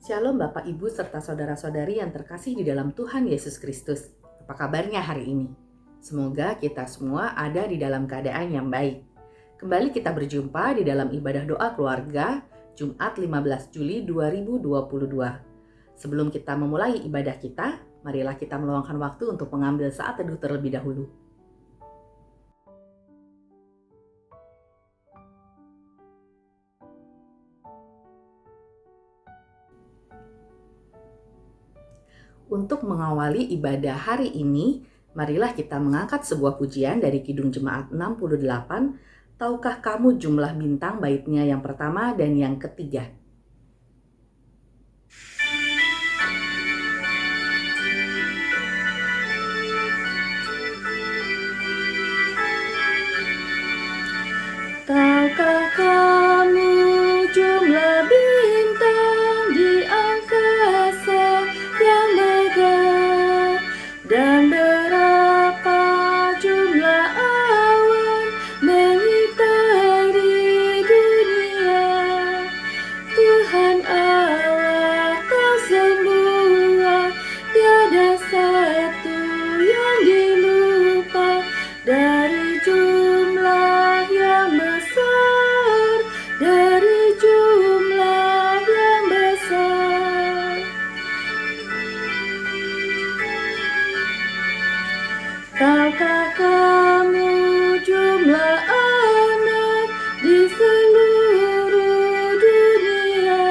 Shalom Bapak Ibu serta saudara-saudari yang terkasih di dalam Tuhan Yesus Kristus. Apa kabarnya hari ini? Semoga kita semua ada di dalam keadaan yang baik. Kembali kita berjumpa di dalam ibadah doa keluarga Jumat 15 Juli 2022. Sebelum kita memulai ibadah kita, marilah kita meluangkan waktu untuk mengambil saat teduh terlebih dahulu. Untuk mengawali ibadah hari ini, marilah kita mengangkat sebuah pujian dari Kidung Jemaat 68, Tahukah kamu jumlah bintang baitnya yang pertama dan yang ketiga. Tahukah kamu jumlah bintang di angkasa yang megah, dan berapa jumlah awan mengitari dunia. Tuhan Allah tahu semua, tiada satu yang dilupa. Dari jumlah yang besar, dari jumlah yang besar. Tahukah kamu jumlah anak di seluruh dunia?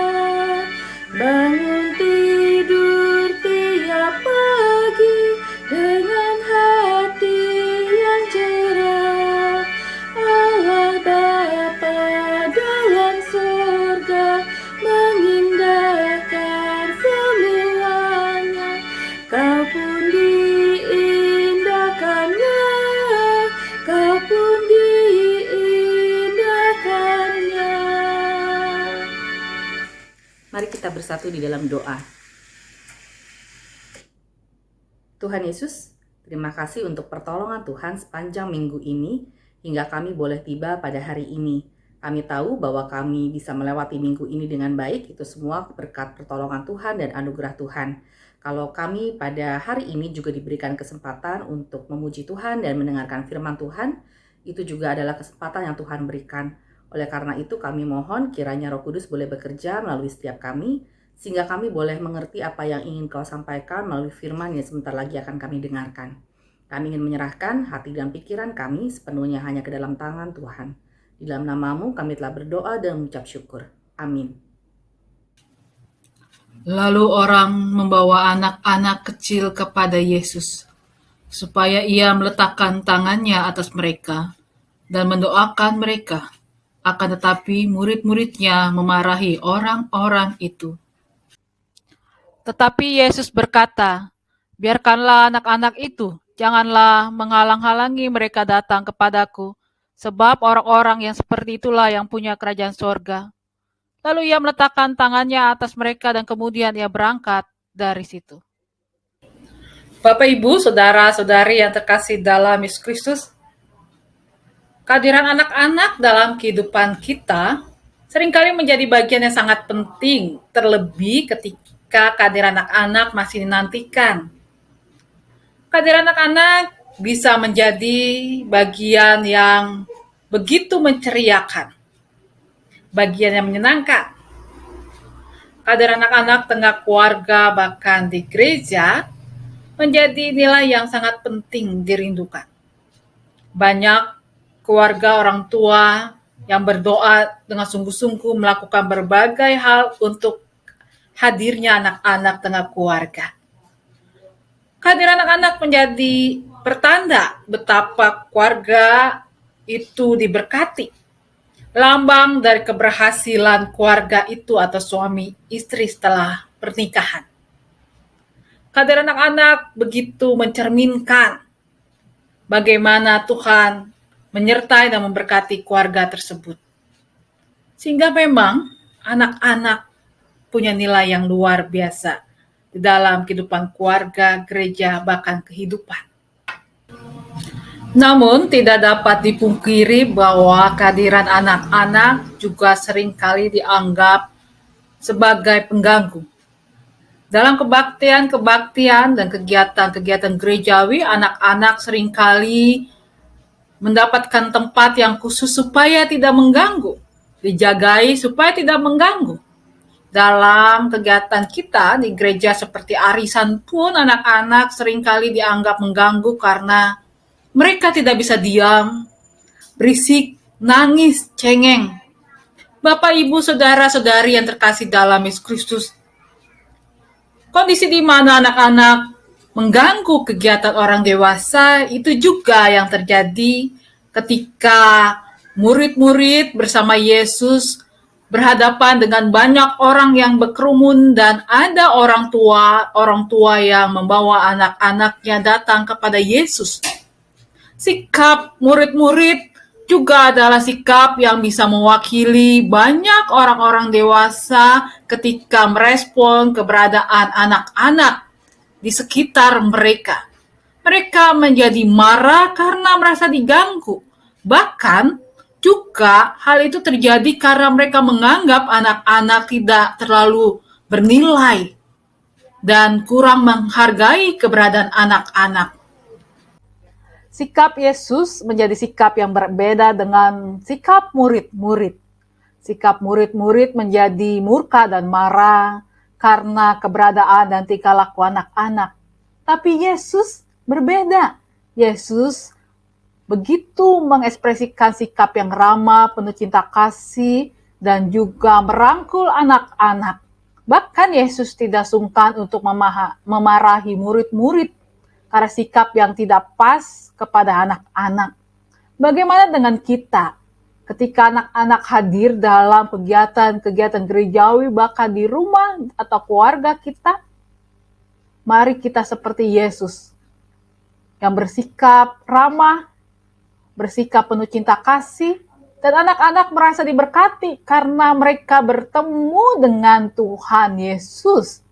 Bangun tidur tiap pagi dengan hati yang cerah. Allah Bapa dalam surga mengindahkan semuanya. Kau pun diindahkannya, kau pun diindahkannya. Mari kita bersatu di dalam doa. Tuhan Yesus, terima kasih untuk pertolongan Tuhan sepanjang minggu ini hingga kami boleh tiba pada hari ini. Kami tahu bahwa kami bisa melewati minggu ini dengan baik, itu semua berkat pertolongan Tuhan dan anugerah Tuhan. Kalau kami pada hari ini juga diberikan kesempatan untuk memuji Tuhan dan mendengarkan firman Tuhan, itu juga adalah kesempatan yang Tuhan berikan. Oleh karena itu kami mohon kiranya Roh Kudus boleh bekerja melalui setiap kami, sehingga kami boleh mengerti apa yang ingin Kau sampaikan melalui firman yang sebentar lagi akan kami dengarkan. Kami ingin menyerahkan hati dan pikiran kami sepenuhnya hanya ke dalam tangan Tuhan. Di dalam nama-Mu kami telah berdoa dan mengucap syukur. Amin. Lalu orang membawa anak-anak kecil kepada Yesus, supaya ia meletakkan tangannya atas mereka dan mendoakan mereka. Akan tetapi murid-muridnya memarahi orang-orang itu. Tetapi Yesus berkata, "Biarkanlah anak-anak itu, janganlah menghalang-halangi mereka datang kepadaku, sebab orang-orang yang seperti itulah yang punya kerajaan sorga." Lalu ia meletakkan tangannya atas mereka dan kemudian ia berangkat dari situ. Bapak, Ibu, Saudara-saudari yang terkasih dalam Yesus Kristus, kehadiran anak-anak dalam kehidupan kita seringkali menjadi bagian yang sangat penting, terlebih ketika kehadiran anak-anak masih dinantikan. Kehadiran anak-anak bisa menjadi bagian yang begitu menceriakan, bagian yang menyenangkan. Kehadiran anak-anak tengah keluarga bahkan di gereja menjadi nilai yang sangat penting dirindukan. Banyak keluarga orang tua yang berdoa dengan sungguh-sungguh melakukan berbagai hal untuk hadirnya anak-anak tengah keluarga. Kehadiran anak-anak menjadi pertanda betapa keluarga itu diberkati. Lambang dari keberhasilan keluarga itu atau suami istri setelah pernikahan. Kehadiran anak-anak begitu mencerminkan bagaimana Tuhan menyertai dan memberkati keluarga tersebut. Sehingga memang anak-anak punya nilai yang luar biasa di dalam kehidupan keluarga, gereja, bahkan kehidupan. Namun tidak dapat dipungkiri bahwa kehadiran anak-anak juga seringkali dianggap sebagai pengganggu Dalam kebaktian dan kegiatan-kegiatan gerejawi, anak-anak seringkali mendapatkan tempat yang khusus supaya tidak mengganggu, dijagai supaya tidak mengganggu. Dalam kegiatan kita di gereja seperti arisan pun anak-anak seringkali dianggap mengganggu karena mereka tidak bisa diam, berisik, nangis, cengeng. Bapak, Ibu, Saudara-saudari yang terkasih dalam Yesus Kristus, kondisi di mana anak-anak mengganggu kegiatan orang dewasa itu juga yang terjadi ketika murid-murid bersama Yesus berhadapan dengan banyak orang yang berkerumun dan ada orang tua yang membawa anak-anaknya datang kepada Yesus. Sikap murid-murid juga adalah sikap yang bisa mewakili banyak orang-orang dewasa ketika merespon keberadaan anak-anak di sekitar mereka. Mereka menjadi marah karena merasa diganggu. Bahkan juga hal itu terjadi karena mereka menganggap anak-anak tidak terlalu bernilai dan kurang menghargai keberadaan anak-anak. Sikap Yesus menjadi sikap yang berbeda dengan sikap murid-murid. Sikap murid-murid menjadi murka dan marah karena keberadaan dan tingkah laku anak-anak. Tapi Yesus berbeda. Yesus begitu mengekspresikan sikap yang ramah, penuh cinta kasih, dan juga merangkul anak-anak. Bahkan Yesus tidak sungkan untuk memarahi murid-murid karena sikap yang tidak pas kepada anak-anak. Bagaimana dengan kita? Ketika anak-anak hadir dalam kegiatan-kegiatan gerejawi, bahkan di rumah atau keluarga kita, mari kita seperti Yesus, yang bersikap ramah, bersikap penuh cinta kasih, dan anak-anak merasa diberkati karena mereka bertemu dengan Tuhan Yesus.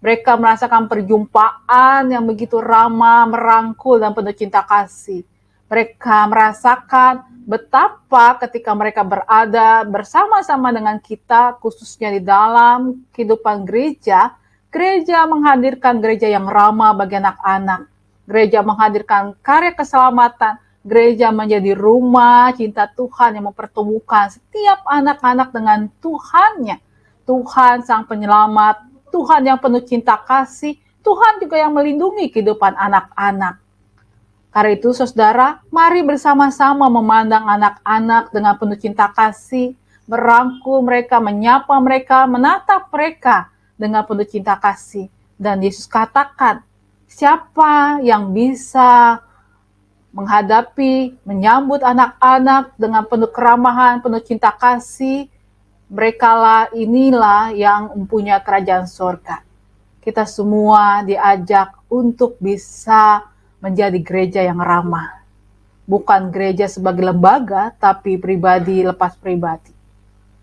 Mereka merasakan perjumpaan yang begitu ramah, merangkul, dan penuh cinta kasih. Mereka merasakan betapa ketika mereka berada bersama-sama dengan kita, khususnya di dalam kehidupan gereja, gereja menghadirkan gereja yang ramah bagi anak-anak. Gereja menghadirkan karya keselamatan. Gereja menjadi rumah cinta Tuhan yang mempertemukan setiap anak-anak dengan Tuhannya. Tuhan Sang Penyelamat, Tuhan yang penuh cinta kasih, Tuhan juga yang melindungi kehidupan anak-anak. Karena itu, saudara, mari bersama-sama memandang anak-anak dengan penuh cinta kasih, merangkul mereka, menyapa mereka, menatap mereka dengan penuh cinta kasih. Dan Yesus katakan, siapa yang bisa menghadapi, menyambut anak-anak dengan penuh keramahan, penuh cinta kasih, merekalah inilah yang mempunyai kerajaan sorga. Kita semua diajak untuk bisa menjadi gereja yang ramah. Bukan gereja sebagai lembaga, tapi pribadi lepas pribadi.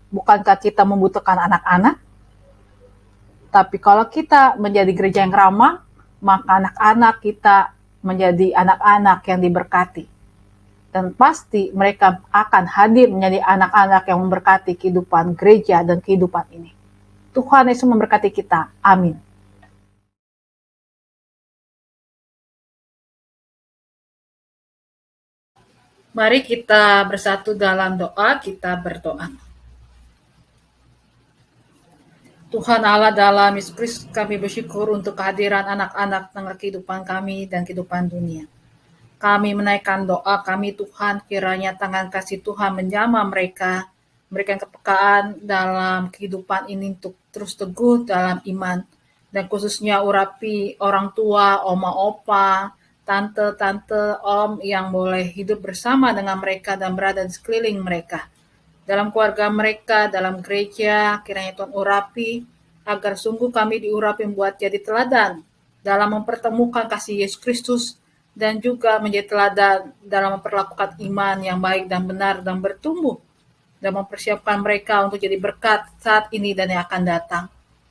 Bukankah kita membutuhkan anak-anak? Tapi kalau kita menjadi gereja yang ramah, maka anak-anak kita menjadi anak-anak yang diberkati. Dan pasti mereka akan hadir menjadi anak-anak yang memberkati kehidupan gereja dan kehidupan ini. Tuhan Yesus memberkati kita. Amin. Mari kita bersatu dalam doa, kita berdoa. Tuhan Allah, dalam Yesus Kristus kami bersyukur untuk kehadiran anak-anak dalam kehidupan kami dan kehidupan dunia. Kami menaikkan doa kami, Tuhan, kiranya tangan kasih Tuhan menjamah mereka, memberikan kepekaan dalam kehidupan ini untuk terus teguh dalam iman, dan khususnya urapi orang tua, oma opa, tante-tante, om yang boleh hidup bersama dengan mereka dan berada di sekeliling mereka. Dalam keluarga mereka, dalam gereja, kiranya Tuhan urapi, agar sungguh kami diurapi membuat jadi teladan dalam mempertemukan kasih Yesus Kristus, dan juga menjadi teladan dalam memperlakukan iman yang baik dan benar dan bertumbuh, dan mempersiapkan mereka untuk jadi berkat saat ini dan yang akan datang.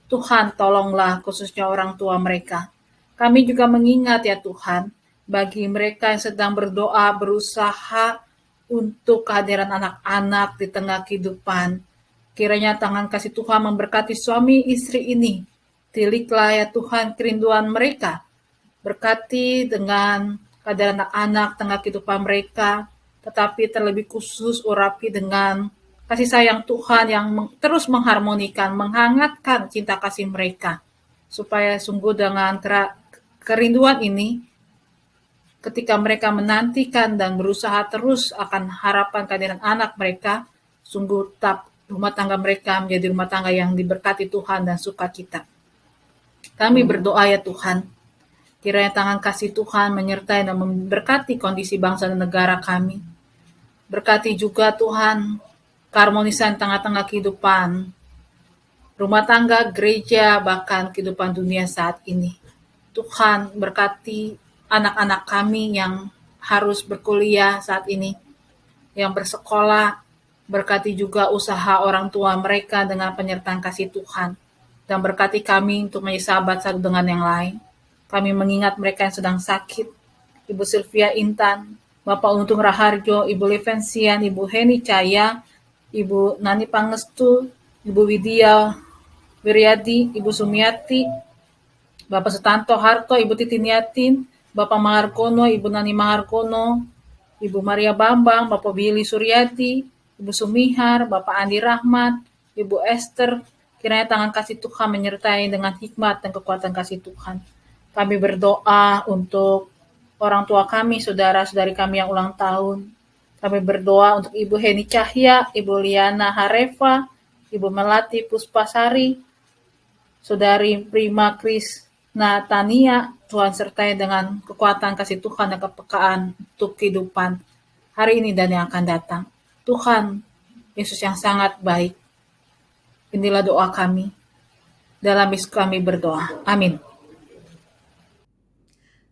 Tuhan, tolonglah khususnya orang tua mereka. Kami juga mengingat ya Tuhan, bagi mereka yang sedang berdoa, berusaha untuk kehadiran anak-anak di tengah kehidupan. Kiranya tangan kasih Tuhan memberkati suami istri ini, Tiliklah ya Tuhan kerinduan mereka. Berkati dengan keadaan anak-anak tengah kehidupan mereka, tetapi terlebih khusus urapi dengan kasih sayang Tuhan yang terus mengharmonikan, menghangatkan cinta kasih mereka. Supaya sungguh dengan kerinduan ini, ketika mereka menantikan dan berusaha terus akan harapan kehadiran anak mereka, sungguh tetap rumah tangga mereka menjadi rumah tangga yang diberkati Tuhan dan sukacita. Kami berdoa ya Tuhan, kiranya tangan kasih Tuhan menyertai dan memberkati kondisi bangsa dan negara kami. Berkati juga Tuhan keharmonisan tengah-tengah kehidupan rumah tangga, gereja, bahkan kehidupan dunia saat ini. Tuhan berkati anak-anak kami yang harus berkuliah saat ini, yang bersekolah, berkati juga usaha orang tua mereka dengan penyertaan kasih Tuhan, dan berkati kami untuk menjadi sahabat satu dengan yang lain. Kami mengingat mereka yang sedang sakit, Ibu Sylvia Intan, Bapak Untung Raharjo, Ibu Levensian, Ibu Heni Caya, Ibu Nani Pangestu, Ibu Widya Wiryadi, Ibu Sumiati, Bapak Sutanto Harto, Ibu Titiniatin, Bapak Mahargono, Ibu Nani Mahargono, Ibu Maria Bambang, Bapak Billy Suryati, Ibu Sumihar, Bapak Andi Rahmat, Ibu Esther, kiranya tangan kasih Tuhan menyertai dengan hikmat dan kekuatan kasih Tuhan. Kami berdoa untuk orang tua kami, saudara-saudari kami yang ulang tahun. Kami berdoa untuk Ibu Heni Cahya, Ibu Liana Harefa, Ibu Melati Puspasari, Saudari Prima Krisna Tania. Tuhan sertai dengan kekuatan kasih Tuhan dan kepekaan untuk kehidupan hari ini dan yang akan datang. Tuhan Yesus yang sangat baik, inilah doa kami. Dalam Yesus kami berdoa. Amin.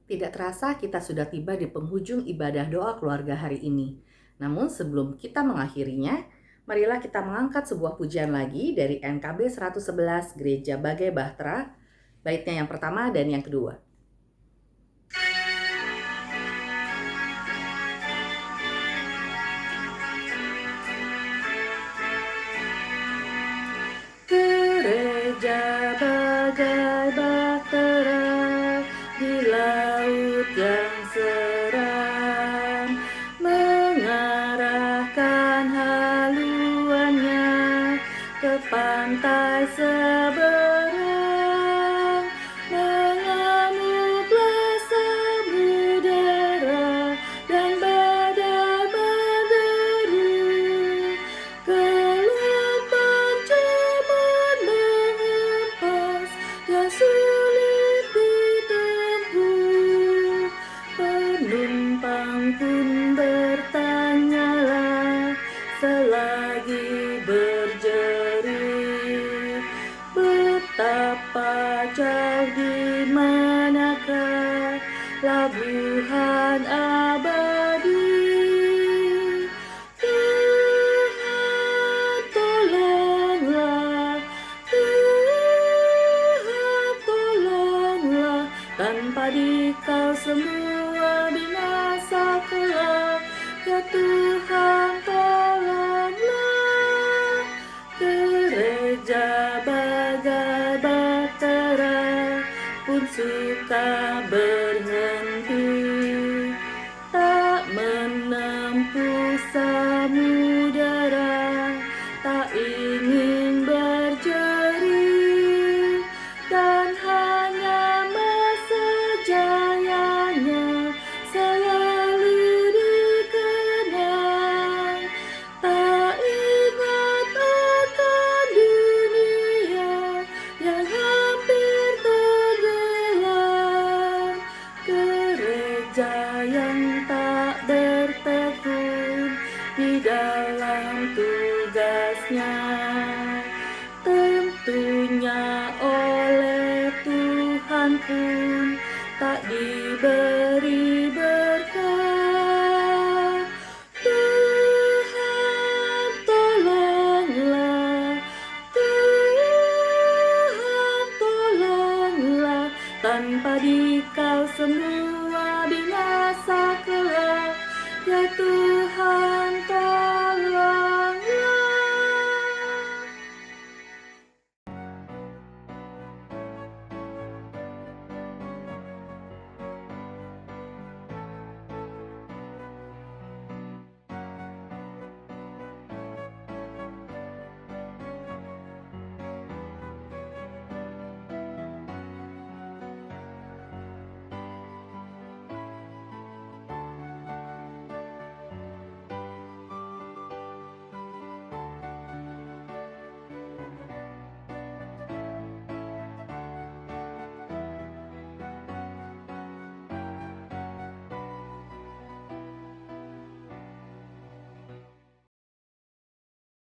Tidak terasa kita sudah tiba di penghujung ibadah doa keluarga hari ini. Namun sebelum kita mengakhirinya, marilah kita mengangkat sebuah pujian lagi dari NKB 111 Gereja Bagai Bahtera, baitnya yang pertama dan yang kedua. Gereja bagai bahtera di laut yang seram, mengarahkan haluannya ke pantai seberang, mengamuklah samudera dan badai berderu, gelombang cepat menghempas yang sulit ditempuh. Penumpang pun bertanyalah selagi berjerit, betapa jauh di manakah labuhan abadi. Tuhan tolonglah, Tuhan tolonglah, tanpa Dikau semua binasa kelak. Ya Tuhan tolonglah, gereja bagai bahtera pun suka berhenti, tak menempuh samudera, tak ingin berjerit, dan hanya masa jayanya selalu dikenang, tak ingat akan dunia yang hampir tenggelam. Gereja yang tak bertekun di dalam tugasnya, tentunya oleh Tuhan pun tak diberi berkat. Tuhan tolonglah, Tuhan tolonglah, tanpa Dikau semua binasa kelak. Ya Tuhan